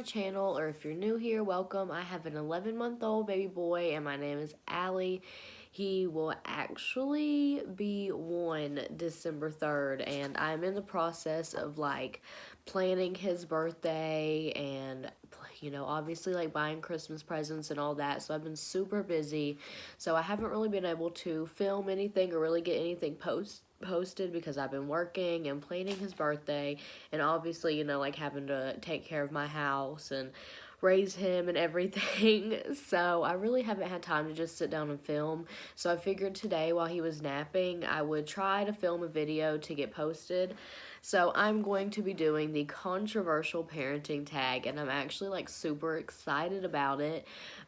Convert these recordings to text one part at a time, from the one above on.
channel, or if you're new here, welcome. I have an 11-month-old baby boy, and my name is Allie. He will actually be 1 December 3rd, and I'm in the process of, planning his birthday and, obviously, buying Christmas presents and all that, so I've been super busy, so I haven't really been able to film anything or really get anything posted because I've been working and planning his birthday, and obviously, having to take care of my house and raise him and everything. So I really haven't had time to just sit down and film. So I figured today while he was napping, I would try to film a video to get posted. So I'm going to be doing the controversial parenting tag, and I'm actually super excited about it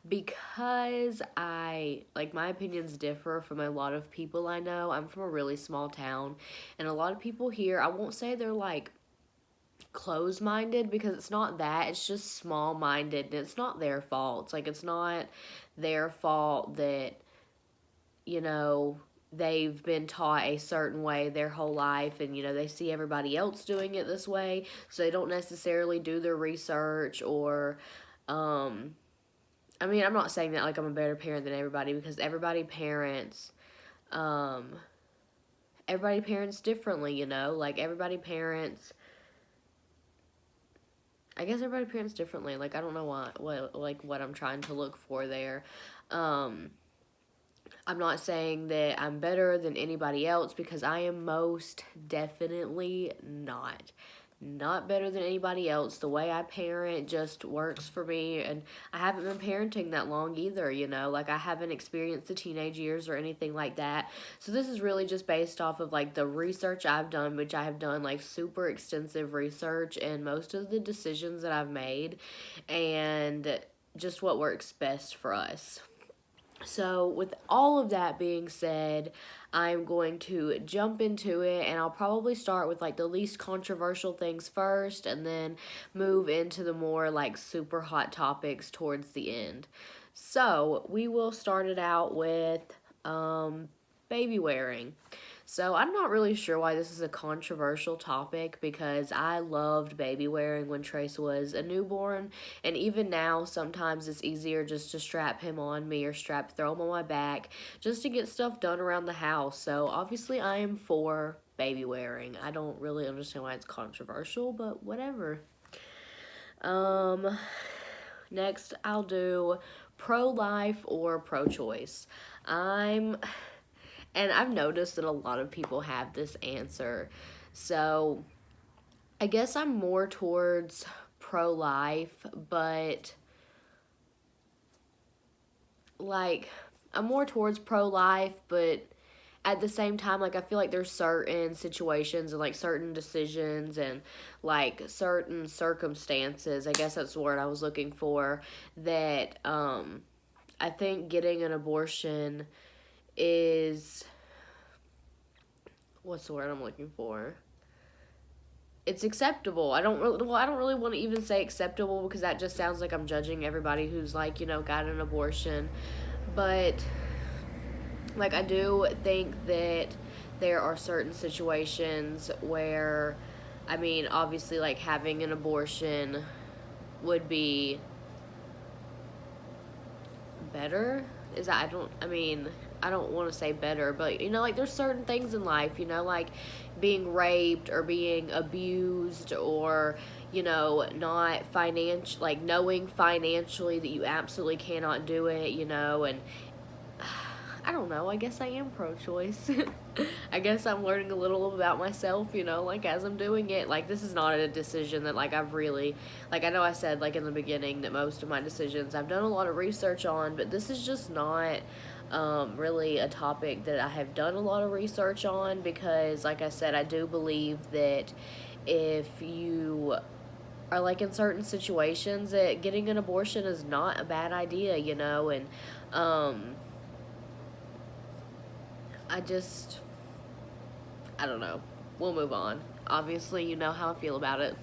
because my opinions differ from a lot of people I know. I'm from a really small town, and a lot of people here, I won't say they're close-minded, because it's not that, it's just small-minded, and it's not their fault. It's not their fault that, they've been taught a certain way their whole life, and they see everybody else doing it this way, so they don't necessarily do their research. Or I'm not saying that I'm a better parent than everybody, because everybody parents differently. Everybody parents, I guess everybody parents differently. I don't know what I'm trying to look for there. I'm not saying that I'm better than anybody else, because I am most definitely not. Not better than anybody else. The way I parent just works for me, and I haven't been parenting that long either, I haven't experienced the teenage years or anything like that. So this is really just based off of the research I've done, which I have done super extensive research, and most of the decisions that I've made, and just what works best for us. So with all of that being said, I'm going to jump into it, and I'll probably start with the least controversial things first, and then move into the more super hot topics towards the end. So we will start it out with baby wearing. So I'm not really sure why this is a controversial topic, because I loved baby wearing when Trace was a newborn, and even now sometimes it's easier just to strap him on me or throw him on my back just to get stuff done around the house. So obviously I am for baby wearing. I don't really understand why it's controversial, but whatever. Next I'll do pro-life or pro-choice. And I've noticed that a lot of people have this answer. So I guess I'm more towards pro-life, but I'm more towards pro-life, but at the same time, I feel there's certain situations and certain decisions and certain circumstances, I guess that's the word I was looking for, that I think getting an abortion is, what's the word I'm looking for? It's acceptable. I don't really want to even say acceptable, because that just sounds like I'm judging everybody who's got an abortion. But I do think that there are certain situations where, obviously having an abortion would be better. I don't want to say better, but there's certain things in life, being raped or being abused, or not knowing financially that you absolutely cannot do it, and I don't know, I guess I am pro-choice. I guess I'm learning a little about myself, as I'm doing it. This is not a decision that, I've really, I know I said, in the beginning that most of my decisions I've done a lot of research on, but this is just not really a topic that I have done a lot of research on, because, like I said, I do believe that if you are, in certain situations, that getting an abortion is not a bad idea, and, I don't know. We'll move on. Obviously, you know how I feel about it.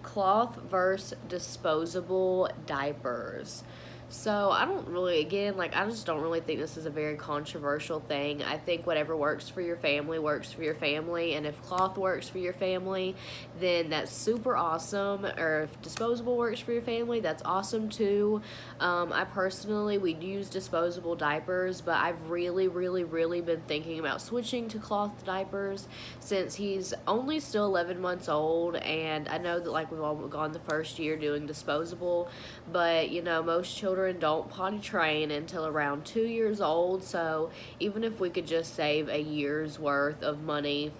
Cloth versus disposable diapers. So I don't really, again, like, I just don't really think this is a very controversial thing. I think whatever works for your family works for your family, and if cloth works for your family, then that's super awesome. Or if disposable works for your family, that's awesome too. I personally, we use disposable diapers, but I've really, really, really been thinking about switching to cloth diapers since he's only still 11 months old, and I know that, like, we've all gone the first year doing disposable, but you know, most children don't potty train until around 2 years old. So even if we could just save a year's worth of money,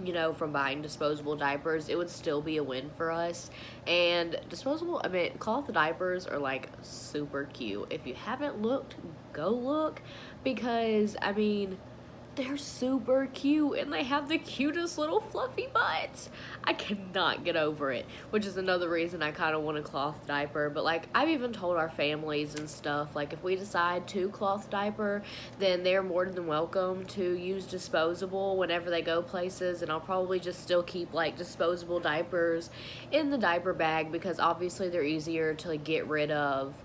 you know, from buying disposable diapers, it would still be a win for us. And cloth diapers are like super cute. If you haven't looked, go look, because they're super cute, and they have the cutest little fluffy butts. I cannot get over it, which is another reason I kind of want a cloth diaper. But, like, I've even told our families and stuff, like, if we decide to cloth diaper, then they're more than welcome to use disposable whenever they go places, and I'll probably just still keep, like, disposable diapers in the diaper bag, because obviously they're easier to, like, get rid of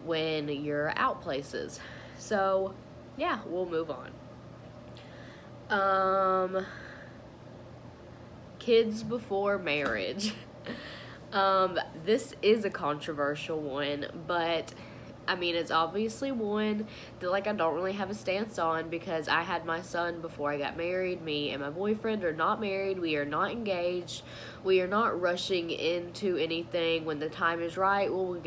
when you're out places. So, yeah, we'll move on. Kids before marriage. This is a controversial one, but it's obviously one that, like, I don't really have a stance on, because I had my son before I got married. Me and my boyfriend are not married. We are not engaged. We are not rushing into anything. When the time is right, we'll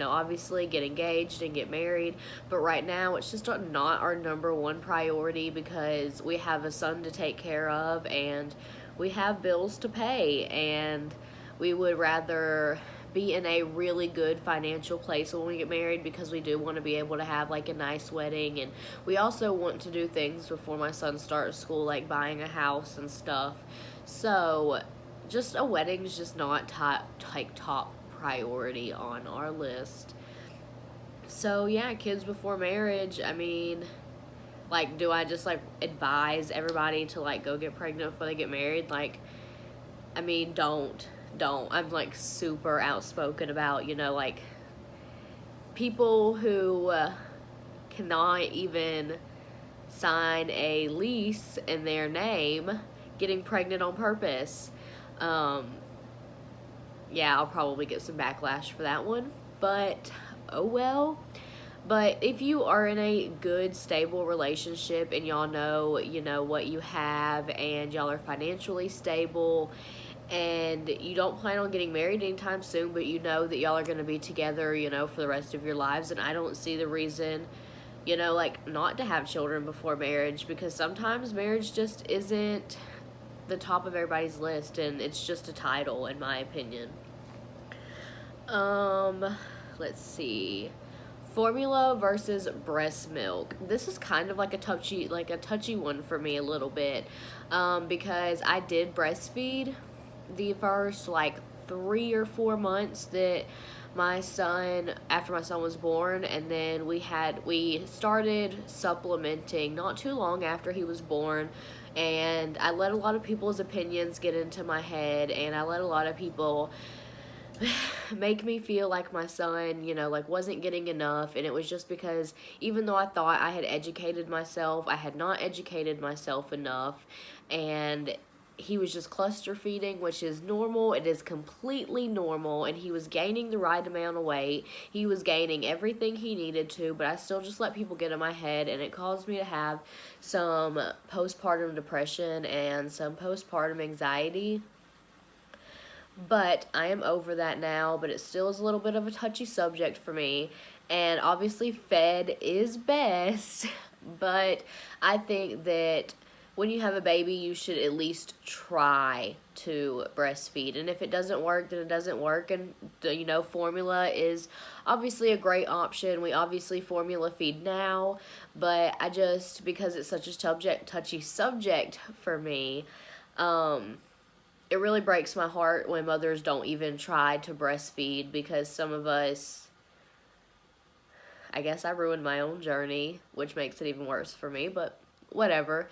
obviously get engaged and get married. But right now, it's just not our number one priority, because we have a son to take care of, and we have bills to pay, and we would rather be in a really good financial place when we get married, because we do want to be able to have, like, a nice wedding, and we also want to do things before my son starts school, like buying a house and stuff. So just a wedding's just not top priority on our list. So yeah, kids before marriage, like, do I just, like, advise everybody to, like, go get pregnant before they get married? Like, don't. I'm, like, super outspoken about, like, people who cannot even sign a lease in their name getting pregnant on purpose. Yeah, I'll probably get some backlash for that one, but oh well. But if you are in a good, stable relationship, and y'all know, what you have, and y'all are financially stable, and you don't plan on getting married anytime soon, but you know that y'all are going to be together, for the rest of your lives, and I don't see the reason, like, not to have children before marriage, because sometimes marriage just isn't the top of everybody's list, and it's just a title, in my opinion. Let's see. Formula versus breast milk. This is kind of like a touchy one for me a little bit, because I did breastfeed the first, like, 3 or 4 months that after my son was born, and then we started supplementing not too long after he was born, and I let a lot of people's opinions get into my head, and I let a lot of people make me feel like my son, like, wasn't getting enough. And it was just because, even though I thought I had educated myself, I had not educated myself enough, and he was just cluster feeding, which is normal. It is completely normal, and he was gaining the right amount of weight. He was gaining everything he needed to, but I still just let people get in my head, and it caused me to have some postpartum depression and some postpartum anxiety. But I am over that now, but it still is a little bit of a touchy subject for me. And obviously fed is best, but I think that when you have a baby, you should at least try to breastfeed. And if it doesn't work, then it doesn't work. And, formula is obviously a great option. We obviously formula feed now, but because it's such a touchy subject for me, it really breaks my heart when mothers don't even try to breastfeed, because some of us, I guess I ruined my own journey, which makes it even worse for me, but whatever.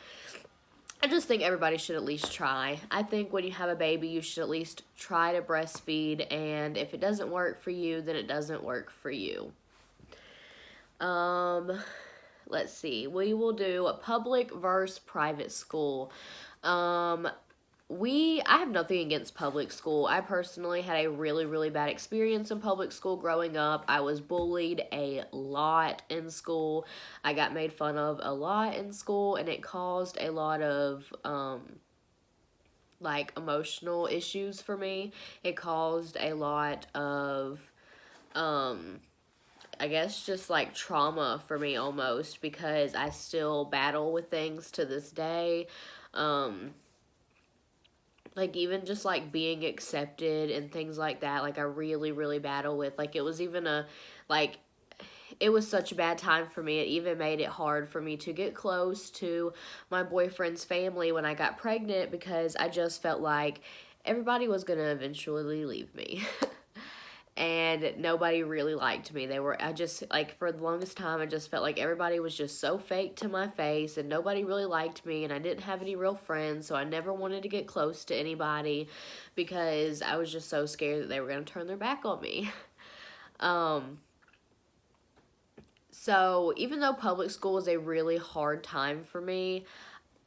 I just think everybody should at least try. I think when you have a baby, you should at least try to breastfeed, and if it doesn't work for you, then it doesn't work for you. Let's see. We will do a public versus private school. I have nothing against public school. I personally had a really, really bad experience in public school growing up. I was bullied a lot in school. I got made fun of a lot in school, and it caused a lot of, like, emotional issues for me. It caused a lot of, I guess just like trauma for me almost, because I still battle with things to this day. Like even just like being accepted and things like that, like I really, really battle with. Like it was even like, it was such a bad time for me. It even made it hard for me to get close to my boyfriend's family when I got pregnant, because I just felt like everybody was going to eventually leave me. And nobody really liked me. I just, like, for the longest time, I just felt like everybody was just so fake to my face, and nobody really liked me, and I didn't have any real friends, so I never wanted to get close to anybody, because I was just so scared that they were going to turn their back on me. So even though public school is a really hard time for me,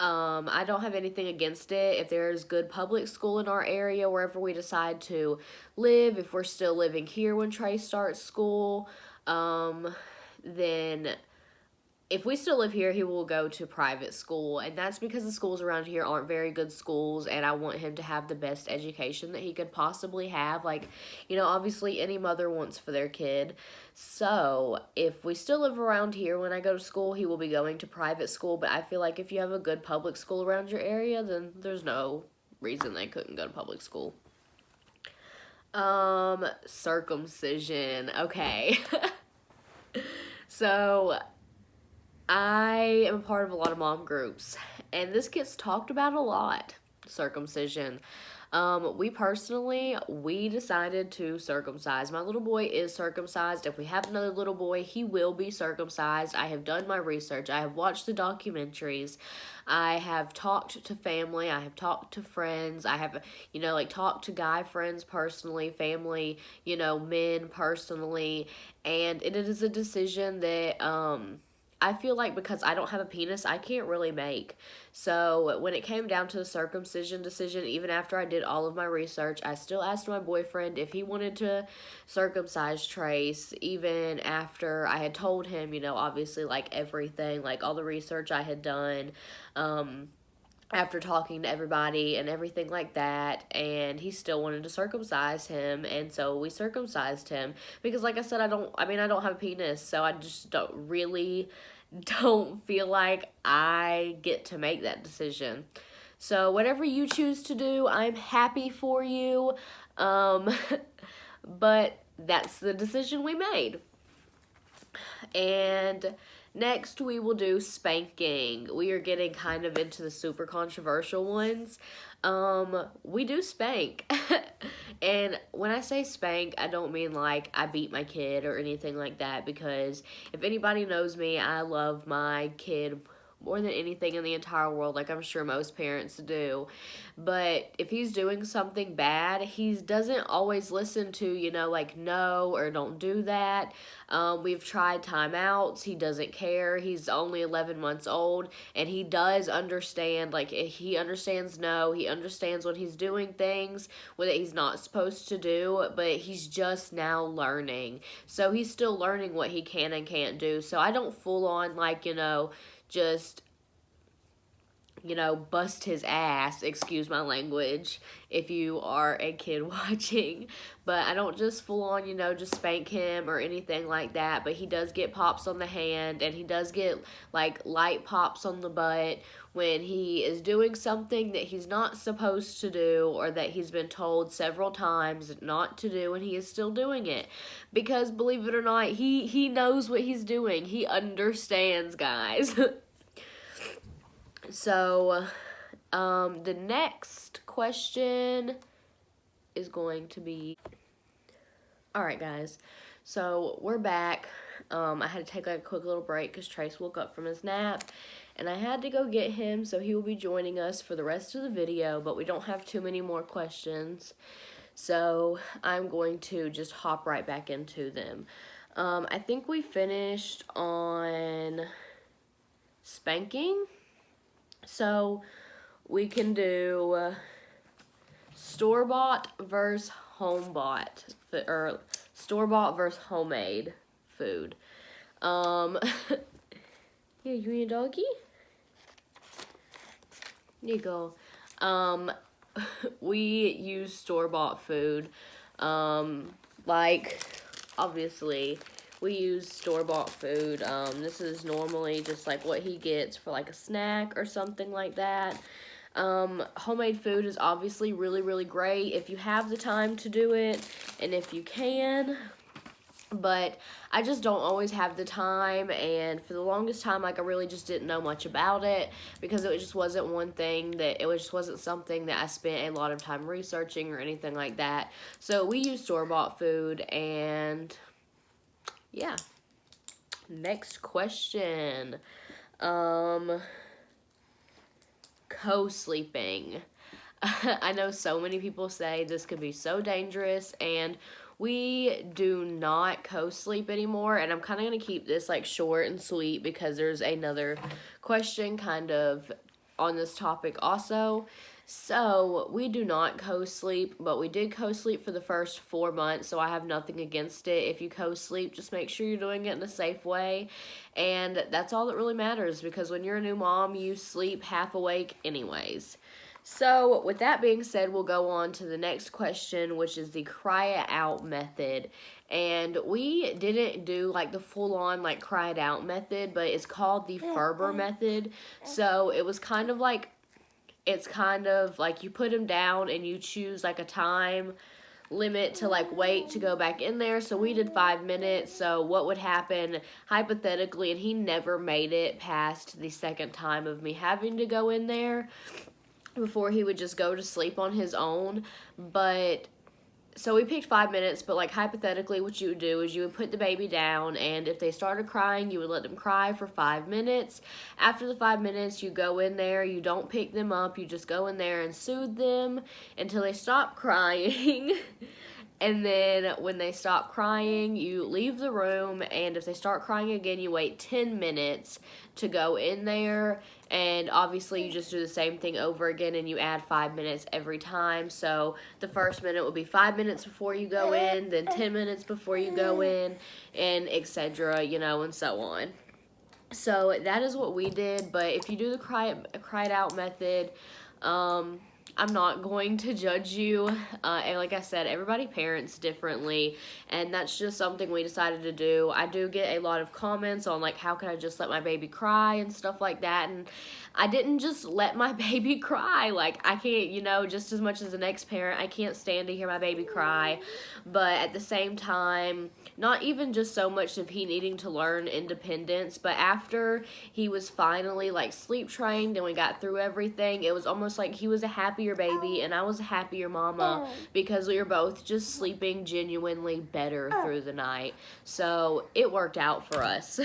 I don't have anything against it. If there's good public school in our area, wherever we decide to live, if we're still living here when Trey starts school, then if we still live here, he will go to private school, and that's because the schools around here aren't very good schools, and I want him to have the best education that he could possibly have. Like, you know, obviously any mother wants for their kid. So if we still live around here when I go to school, he will be going to private school, but I feel like if you have a good public school around your area, then there's no reason they couldn't go to public school. Circumcision. Okay. So I am a part of a lot of mom groups, and this gets talked about a lot, circumcision. We decided to circumcise. My little boy is circumcised. If we have another little boy, he will be circumcised. I have done my research. I have watched the documentaries. I have talked to family. I have talked to friends. I have, like, talked to guy friends personally, family, men personally, and it is a decision that, I feel like because I don't have a penis, I can't really make. So when it came down to the circumcision decision, even after I did all of my research, I still asked my boyfriend if he wanted to circumcise Trace, even after I had told him, obviously, like, everything, like, all the research I had done, after talking to everybody and everything like that, and he still wanted to circumcise him, and so we circumcised him, because like I said, I don't have a penis, so I just don't feel like I get to make that decision. So whatever you choose to do, I'm happy for you, but that's the decision we made. And next, we will do spanking. We are getting kind of into the super controversial ones. We do spank. And when I say spank, I don't mean like I beat my kid or anything like that, because if anybody knows me, I love my kid more than anything in the entire world, like I'm sure most parents do. But if he's doing something bad, he doesn't always listen to, like, no, or don't do that. We've tried timeouts. He doesn't care. He's only 11 months old, and he does understand, like, he understands no. He understands when he's doing things that he's not supposed to do, but he's just now learning. So he's still learning what he can and can't do. So I don't full on, like, just, bust his ass, excuse my language, if you are a kid watching. But I don't just full on, just spank him or anything like that. But he does get pops on the hand, and he does get, like, light pops on the butt when he is doing something that he's not supposed to do, or that he's been told several times not to do, and he is still doing it. Because, believe it or not, he knows what he's doing. He understands, guys. So, the next question is going to be, Alright, guys. So, we're back. I had to take like a quick little break because Trace woke up from his nap. And I had to go get him, so he will be joining us for the rest of the video. But we don't have too many more questions. So, I'm going to just hop right back into them. I think we finished on spanking. So, we can do store-bought versus home-bought, or store-bought versus homemade food. Yeah, you need a doggy? There you go. We use store-bought food. Like, obviously, we use store-bought food. This is normally just like what he gets for like a snack or something like that. Homemade food is obviously really, really great if you have the time to do it and if you can, but I just don't always have the time, and for the longest time, like, I really just didn't know much about it because it just wasn't just wasn't something that I spent a lot of time researching or anything like that. So we use store-bought food, and yeah. Next question. Co-sleeping. I know so many people say this could be so dangerous, and we do not co-sleep anymore, and I'm kind of going to keep this like short and sweet because there's another question kind of on this topic also. So, we do not co-sleep, but we did co-sleep for the first 4 months, so I have nothing against it. If you co-sleep, just make sure you're doing it in a safe way, and that's all that really matters, because when you're a new mom, you sleep half awake anyways. So, with that being said, we'll go on to the next question, which is the cry it out method. And we didn't do like the full-on like cry it out method, but it's called the Ferber method. So, it's kind of like you put him down and you choose like a time limit to like wait to go back in there. So we did 5 minutes. So what would happen hypothetically, and he never made it past the second time of me having to go in there before he would just go to sleep on his own. But so we picked 5 minutes, but like hypothetically what you would do is you would put the baby down, and if they started crying, you would let them cry for 5 minutes. After the 5 minutes, you go in there, you don't pick them up, you just go in there and soothe them until they stop crying. And then when they stop crying, you leave the room, and if they start crying again, you wait 10 minutes to go in there, and obviously you just do the same thing over again, and you add 5 minutes every time. So the first minute will be 5 minutes before you go in, then 10 minutes before you go in, and etc., and so on. So that is what we did, but if you do the cry it out method, I'm not going to judge you, and like I said, everybody parents differently, and that's just something we decided to do. I do get a lot of comments on, like, how can I just let my baby cry and stuff like that, and I didn't just let my baby cry. Like, I can't, just as much as the next parent, I can't stand to hear my baby cry, but at the same time, not even just so much of he needing to learn independence, but after he was finally, like, sleep trained and we got through everything, it was almost like he was a happier baby and I was a happier mama because we were both just sleeping genuinely better through the night. So, it worked out for us.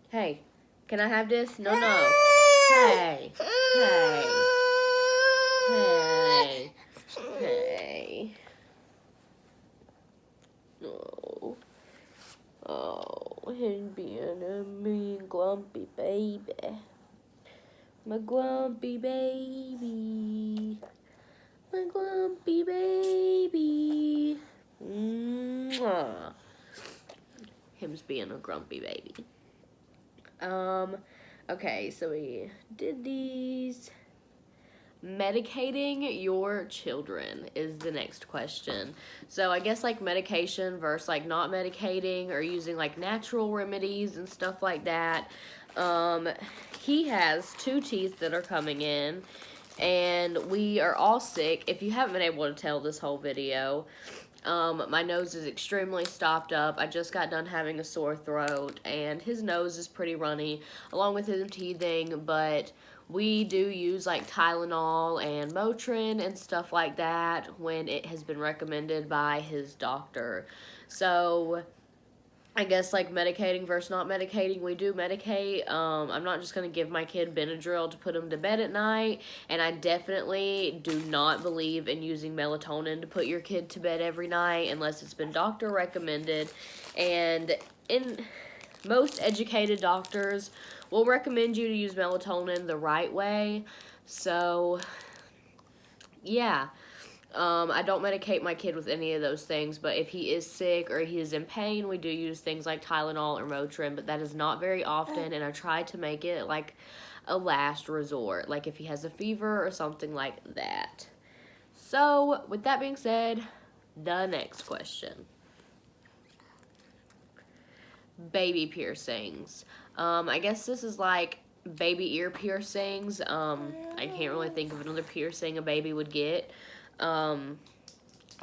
Hey, can I have this? No. Hey. Oh, he's being a mean, grumpy baby. My grumpy baby. My grumpy baby. Mwah. Him's being a grumpy baby. Okay, so we did these. Medicating your children is the next question. So I guess like medication versus like not medicating or using like natural remedies and stuff like that. He has 2 teeth that are coming in, and we are all sick. If you haven't been able to tell this whole video, my nose is extremely stopped up. I just got done having a sore throat, and his nose is pretty runny, along with him teething, but we do use like Tylenol and Motrin and stuff like that when it has been recommended by his doctor. So I guess like medicating versus not medicating, we do medicate. I'm not just going to give my kid Benadryl to put him to bed at night, and I definitely do not believe in using melatonin to put your kid to bed every night unless it's been doctor recommended. And in most educated doctors will recommend you to use melatonin the right way. So yeah. I don't medicate my kid with any of those things, but if he is sick or he is in pain, we do use things like Tylenol or Motrin, but that is not very often, and I try to make it like a last resort, like if he has a fever or something like that. So, with that being said, the next question. Baby piercings. I guess this is like baby ear piercings. I can't really think of another piercing a baby would get.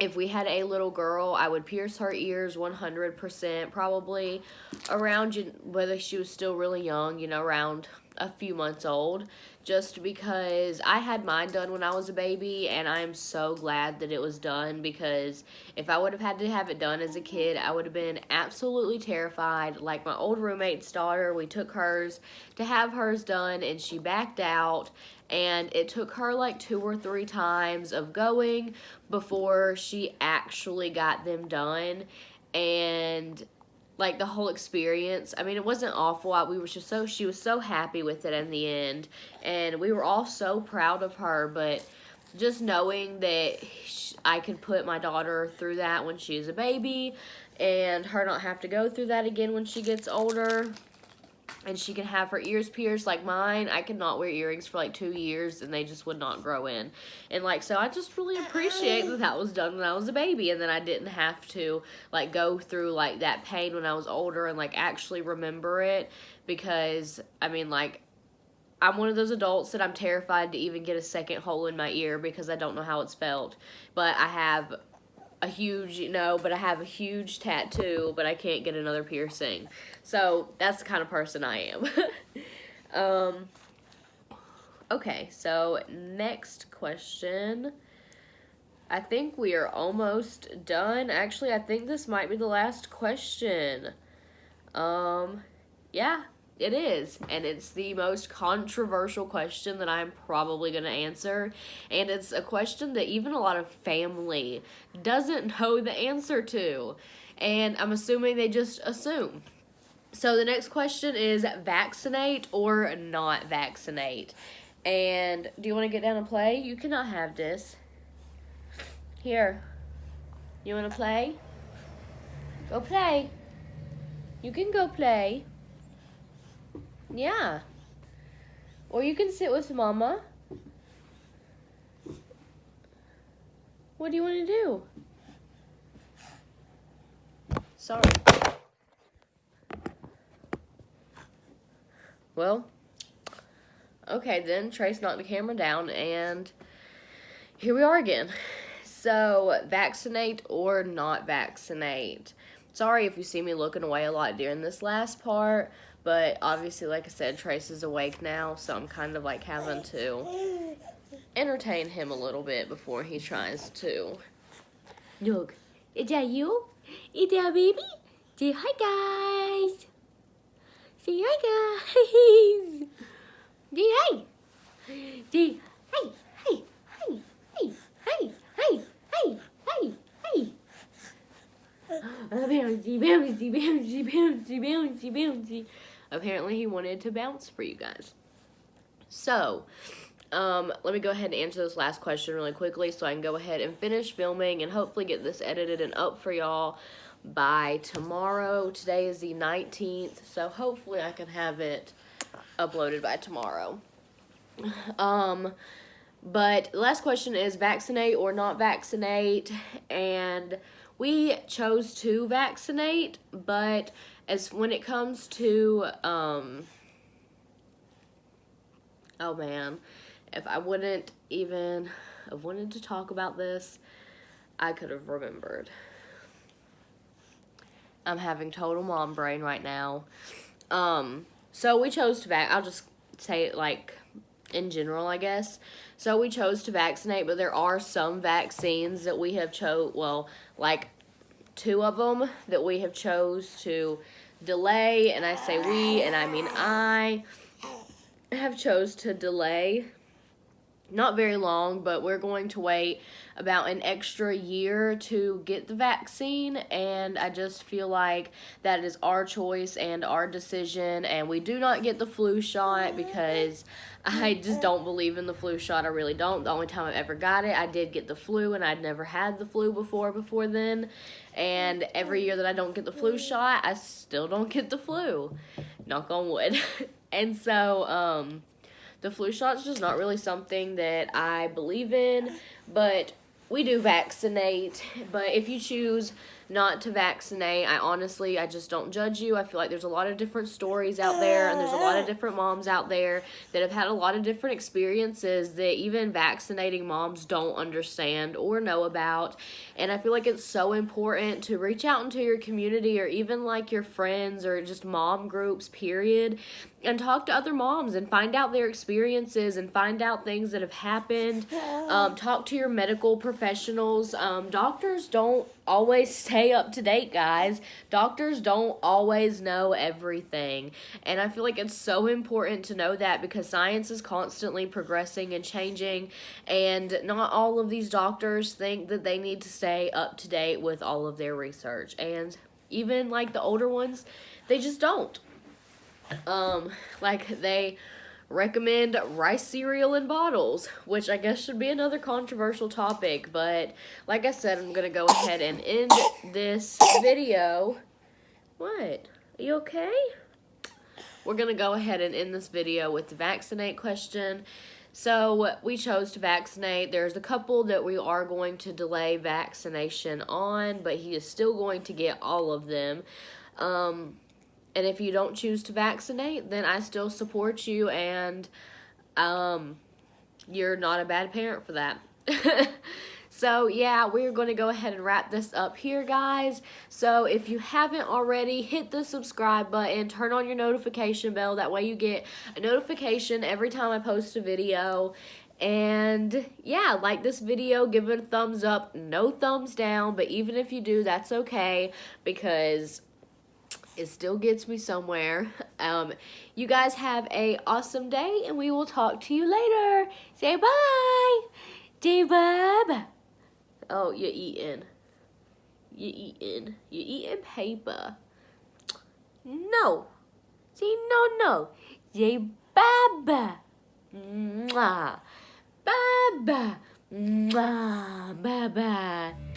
If we had a little girl, I would pierce her ears 100%, probably around, whether she was still really young, around a few months old, just because I had mine done when I was a baby, and I am so glad that it was done, because if I would have had to have it done as a kid, I would have been absolutely terrified. Like my old roommate's daughter, we took hers to have hers done, and she backed out, and it took her like 2 or 3 times of going before she actually got them done. And like the whole experience, I mean, it wasn't awful. She was so happy with it in the end, and we were all so proud of her. But just knowing that I could put my daughter through that when she's a baby, and her not have to go through that again when she gets older, and she can have her ears pierced like mine. I could not wear earrings for like 2 years, and they just would not grow in. And like, so I just really appreciate that was done when I was a baby, and then I didn't have to like go through like that pain when I was older and like actually remember it. Because I mean, like, I'm one of those adults that I'm terrified to even get a second hole in my ear because I don't know how it's felt. But I have a huge tattoo, but I can't get another piercing. So that's the kind of person I am. Okay, so next question. I think we are almost done. Actually, I think this might be the last question. Yeah, it is. And it's the most controversial question that I'm probably going to answer. And it's a question that even a lot of family doesn't know the answer to. And I'm assuming they just assume. So the next question is vaccinate or not vaccinate. And do you want to get down and play? You cannot have this. Here. You want to play? Go play. You can go play. Yeah. Or you can sit with Mama. What do you want to do? Sorry. Well, okay then. Trace knocked the camera down, and here we are again. So, vaccinate or not vaccinate. Sorry if you see me looking away a lot during this last part, but obviously, like I said, Trace is awake now, so I'm kind of like having to entertain him a little bit before he tries to. Look, is that you? Is that baby? Say hi, guys. Say hi, guys. Say hi. Say hi, hi, hi, hi, hi, hi, hi, hi, hi. Bouncy, bouncy, bouncy, bouncy, bouncy, bouncy. Apparently he wanted to bounce for you guys. So, let me go ahead and answer this last question really quickly so I can go ahead and finish filming and hopefully get this edited and up for y'all by tomorrow. Today is the 19th, so hopefully I can have it uploaded by tomorrow. But the last question is vaccinate or not vaccinate, and we chose to vaccinate, but as when it comes to, oh man, if I wouldn't even have wanted to talk about this, I could have remembered. I'm having total mom brain right now. So we chose to I'll just say it like in general, I guess. So we chose to vaccinate, but there are some vaccines that we have like 2 of them that we have chose to delay, and I say we, and I mean I have chose to delay. Not very long, but we're going to wait about an extra year to get the vaccine, and I just feel like that is our choice and our decision, and we do not get the flu shot because I just don't believe in the flu shot. I really don't. The only time I've ever got it, I did get the flu, and I'd never had the flu before then, and every year that I don't get the flu shot, I still don't get the flu. Knock on wood. And so, the flu shot's just not really something that I believe in, but we do vaccinate. But if you choose not to vaccinate, I just don't judge you. I feel like there's a lot of different stories out there, and there's a lot of different moms out there that have had a lot of different experiences that even vaccinating moms don't understand or know about. And I feel like it's so important to reach out into your community, or even like your friends, or just mom groups, period, and talk to other moms and find out their experiences and find out things that have happened. Talk to your medical professionals. Doctors don't always stay up to date, guys. Doctors don't always know everything. And I feel like it's so important to know that, because science is constantly progressing and changing, and not all of these doctors think that they need to stay up to date with all of their research. And even like the older ones, they just don't. Like they recommend rice cereal in bottles, which I guess should be another controversial topic, but like I said, I'm gonna go ahead and end this video. What? Are you okay? We're gonna go ahead and end this video with the vaccinate question. So we chose to vaccinate. There's a couple that we are going to delay vaccination on, but he is still going to get all of them. And if you don't choose to vaccinate, then I still support you, and you're not a bad parent for that. So, yeah, we're going to go ahead and wrap this up here, guys. So, if you haven't already, hit the subscribe button, turn on your notification bell. That way you get a notification every time I post a video. And, yeah, like this video, give it a thumbs up, no thumbs down. But even if you do, that's okay, because it still gets me somewhere. You guys have a awesome day, and we will talk to you later. Say bye. Say bye. Oh, you're eating. You're eating. You're eating paper. No. Say no. Say bye-bye. Mwah. Bye-bye. Mwah. Bye-bye.